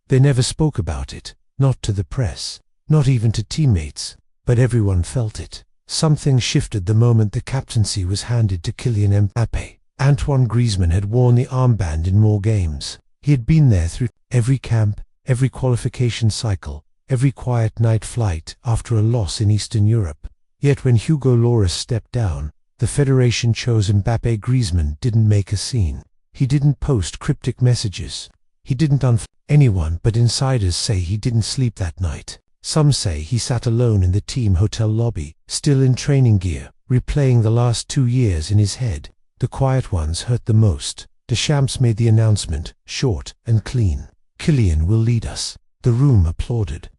They never spoke about it, not to the press, not even to teammates, but everyone felt it. Something shifted the moment the captaincy was handed to Kylian Mbappé. Antoine Griezmann had worn the armband in more games. He had been there through every camp, every qualification cycle, every quiet night flight after a loss in Eastern Europe. Yet when Hugo Lloris stepped down, the federation chose Mbappé. Griezmann didn't make a scene. He didn't post cryptic messages. He didn't anyone, but insiders say he didn't sleep that night. Some say he sat alone in the team hotel lobby, still in training gear, replaying the last 2 years in his head. The quiet ones hurt the most. Deschamps made the announcement, short and clean. Kylian will lead us. The room applauded.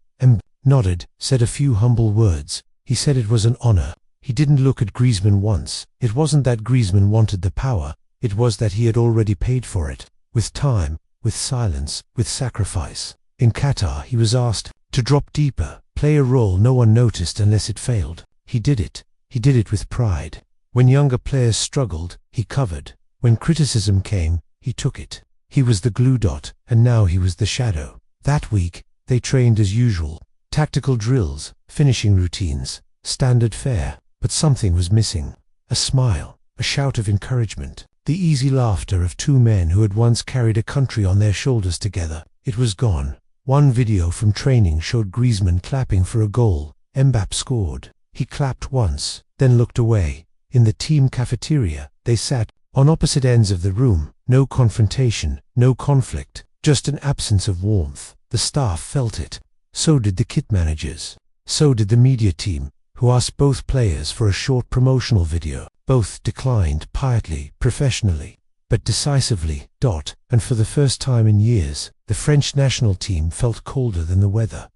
Nodded, said a few humble words. He said it was an honor. He didn't look at Griezmann once. It wasn't that Griezmann wanted the power. It was that he had already paid for it. With time, with silence, with sacrifice. In Qatar he was asked to drop deeper, play a role no one noticed unless it failed. He did it. He did it with pride. When younger players struggled, he covered. When criticism came, he took it. He was the glue dot, and now he was the shadow. That week, they trained as usual. Tactical drills, finishing routines, standard fare. But something was missing. A smile, a shout of encouragement. The easy laughter of two men who had once carried a country on their shoulders together. It was gone. One video from training showed Griezmann clapping for a goal. Mbappé scored. He clapped once, then looked away. In the team cafeteria, they sat on opposite ends of the room. No confrontation, no conflict, just an absence of warmth. The staff felt it. So did the kit managers. So did the media team, who asked both players for a short promotional video. Both declined quietly, professionally, but decisively. And for the first time in years, the French national team felt colder than the weather.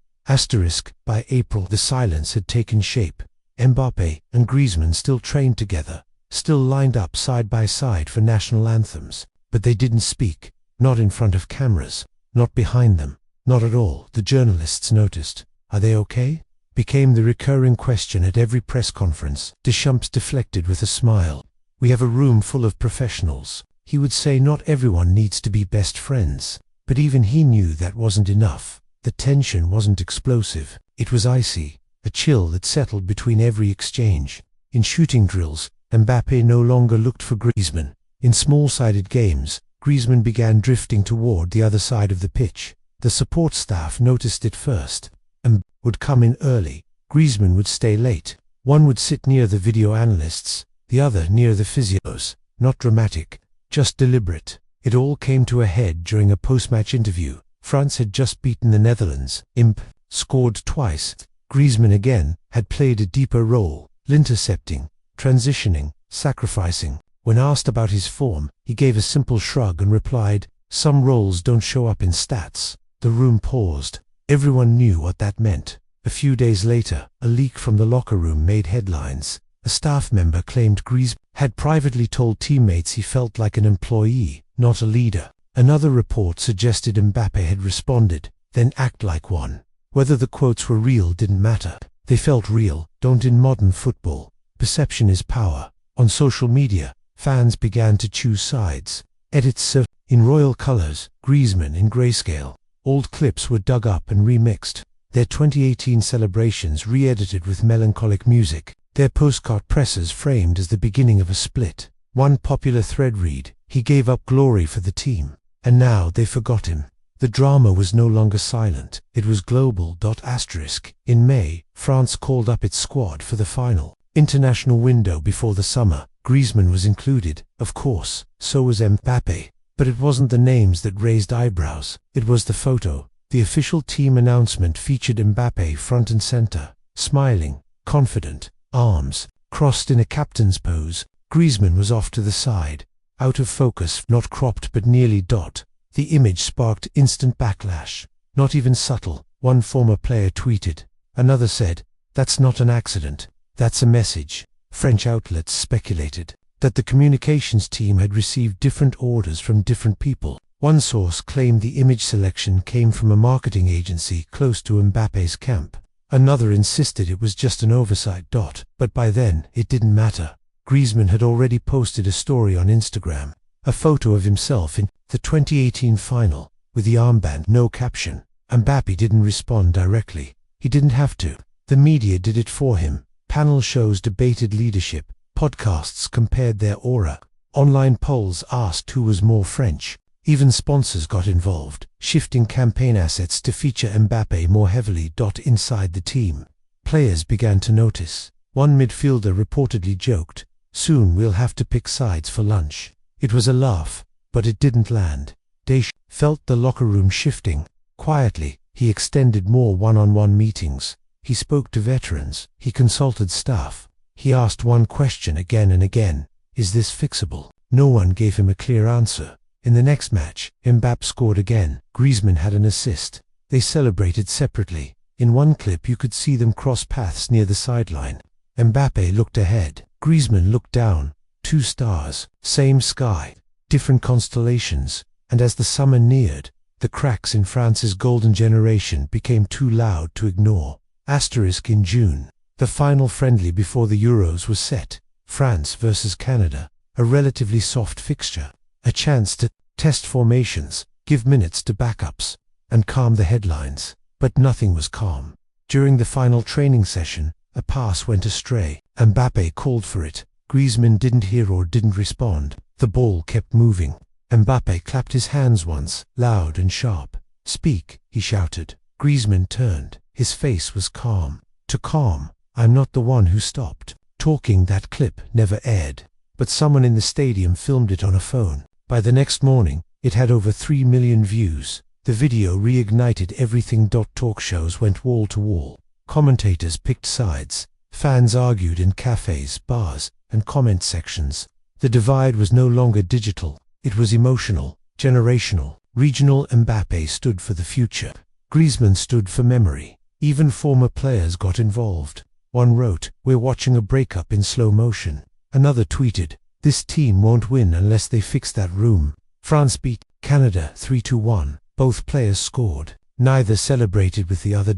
By April the silence had taken shape. Mbappé and Griezmann still trained together, still lined up side by side for national anthems, but they didn't speak, not in front of cameras, not behind them, not at all. The journalists noticed. Are they okay? Became the recurring question at every press conference. Deschamps deflected with a smile. We have a room full of professionals. He would say not everyone needs to be best friends, but even he knew that wasn't enough. The tension wasn't explosive. It was icy, a chill that settled between every exchange. In shooting drills, Mbappé no longer looked for Griezmann. In small-sided games, Griezmann began drifting toward the other side of the pitch. The support staff noticed it first. Would come in early. Griezmann would stay late. One would sit near the video analysts, the other near the physios. Not dramatic, just deliberate. It all came to a head during a post-match interview. France had just beaten the Netherlands. Scored twice. Griezmann again had played a deeper role, intercepting, transitioning, sacrificing. When asked about his form, he gave a simple shrug and replied, "Some roles don't show up in stats." The room paused. Everyone knew what that meant. A few days later, a leak from the locker room made headlines. A staff member claimed Griezmann had privately told teammates he felt like an employee, not a leader. Another report suggested Mbappé had responded, "Then act like one." Whether the quotes were real didn't matter. They felt real. Don't in modern football. Perception is power. On social media, fans began to choose sides. Edits in royal colors, Griezmann in grayscale. Old clips were dug up and remixed. Their 2018 celebrations re-edited with melancholic music. Their postcard presses framed as the beginning of a split. One popular thread read, "He gave up glory for the team. And now they forgot him." The drama was no longer silent. It was global. In May, France called up its squad for the final international window before the summer. Griezmann was included, of course, so was Mbappé. But it wasn't the names that raised eyebrows. It was the photo. The official team announcement featured Mbappé front and center, smiling, confident, arms crossed in a captain's pose. Griezmann was off to the side, out of focus, not cropped but nearly. The image sparked instant backlash. Not even subtle. One former player tweeted. Another said, "That's not an accident. That's a message." French outlets speculated that the communications team had received different orders from different people. One source claimed the image selection came from a marketing agency close to Mbappé's camp. Another insisted it was just an oversight. But by then, it didn't matter. Griezmann had already posted a story on Instagram, a photo of himself in the 2018 final. with the armband, no caption. Mbappé didn't respond directly. He didn't have to. The media did it for him. Panel shows debated leadership. Podcasts compared their aura. Online polls asked who was more French. Even sponsors got involved, shifting campaign assets to feature Mbappé more heavily. Inside the team, players began to notice. One midfielder reportedly joked, "Soon we'll have to pick sides for lunch." It was a laugh, but it didn't land. Deschamps felt the locker room shifting. Quietly, he extended more one-on-one meetings. He spoke to veterans. He consulted staff. He asked one question again and again: is this fixable? No one gave him a clear answer. In the next match, Mbappé scored again. Griezmann had an assist. They celebrated separately. In one clip you could see them cross paths near the sideline. Mbappé looked ahead. Griezmann looked down. 2 stars, same sky, different constellations. And as the summer neared, the cracks in France's golden generation became too loud to ignore. In June, the final friendly before the Euros was set. France versus Canada, a relatively soft fixture. A chance to test formations, give minutes to backups, and calm the headlines. But nothing was calm. During the final training session, a pass went astray. Mbappé called for it. Griezmann didn't hear or didn't respond. The ball kept moving. Mbappé clapped his hands once, loud and sharp. "Speak," he shouted. Griezmann turned. His face was calm. "To calm, I'm not the one who stopped talking." That clip never aired, but someone in the stadium filmed it on a phone. By the next morning, it had over 3 million views. The video reignited everything. Talk shows went wall to wall. Commentators picked sides. Fans argued in cafes, bars, and comment sections. The divide was no longer digital. It was emotional, generational, regional. Mbappé stood for the future. Griezmann stood for memory. Even former players got involved. One wrote, "We're watching a breakup in slow motion." Another tweeted, "This team won't win unless they fix that room." France beat Canada 3-1. Both players scored. Neither celebrated with the other.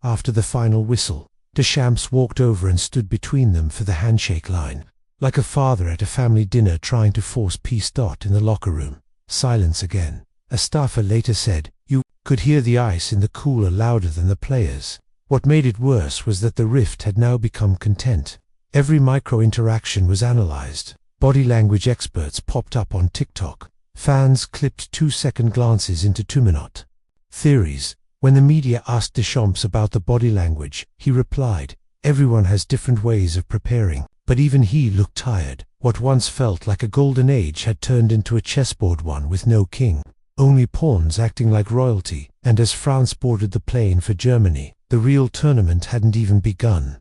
After the final whistle, Deschamps walked over and stood between them for the handshake line. Like a father at a family dinner trying to force peace. In the locker room, silence again. A staffer later said, "You could hear the ice in the cooler louder than the players." What made it worse was that the rift had now become content. Every micro-interaction was analyzed. Body language experts popped up on TikTok. Fans clipped 2-second glances into 2-minute theories. When the media asked Deschamps about the body language, he replied, "Everyone has different ways of preparing." But even he looked tired. What once felt like a golden age had turned into a chessboard one with no king. Only pawns acting like royalty. And as France boarded the plane for Germany, the real tournament hadn't even begun.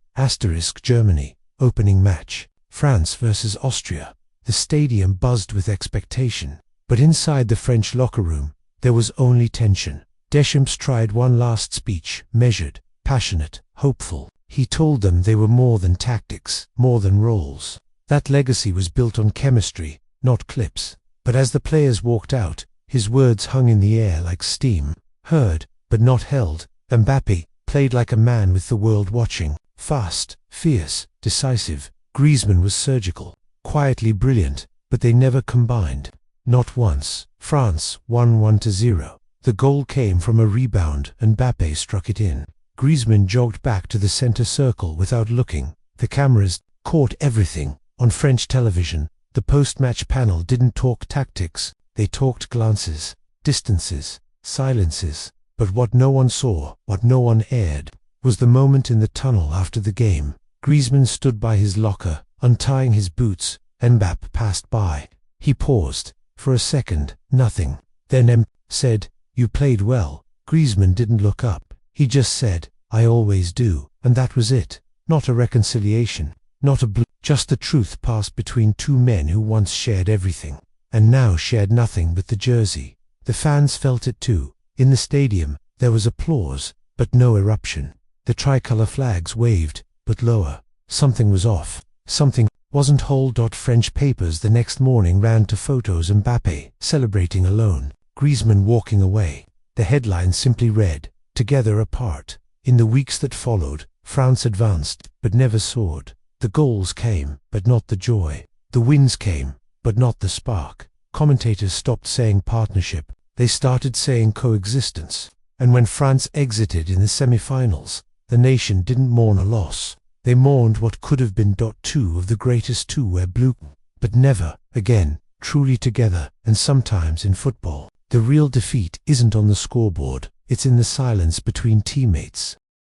Germany, opening match. France versus Austria. The stadium buzzed with expectation. But inside the French locker room, there was only tension. Deschamps tried one last speech, measured, passionate, hopeful. He told them they were more than tactics, more than roles. That legacy was built on chemistry, not clips. But as the players walked out, his words hung in the air like steam. Heard, but not held. Mbappé played like a man with the world watching. Fast, fierce, decisive. Griezmann was surgical, quietly brilliant, but they never combined. Not once. France won 1-0. The goal came from a rebound and Mbappé struck it in. Griezmann jogged back to the center circle without looking. The cameras caught everything. On French television, the post-match panel didn't talk tactics. They talked glances, distances, silences. But what no one saw, what no one aired, was the moment in the tunnel after the game. Griezmann stood by his locker, untying his boots. Mbappé passed by. He paused. For a second, nothing. Then Mbappé said, "You played well." Griezmann didn't look up. He just said, "I always do." And that was it. Not a reconciliation, not a just the truth passed between two men who once shared everything, and now shared nothing but the jersey. The fans felt it too. In the stadium, there was applause, but no eruption. The tricolour flags waved, but lower. Something was off. Something wasn't whole. French papers the next morning ran to photos Mbappé celebrating alone, Griezmann walking away. The headline simply read, "Together apart." In the weeks that followed, France advanced, but never soared. The goals came, but not the joy. The wins came, but not the spark. Commentators stopped saying partnership. They started saying coexistence. And when France exited in the semi-finals, the nation didn't mourn a loss. They mourned what could have been. Two of the greatest two were blue, but never, again, truly together. And sometimes in football, the real defeat isn't on the scoreboard, it's in the silence between teammates.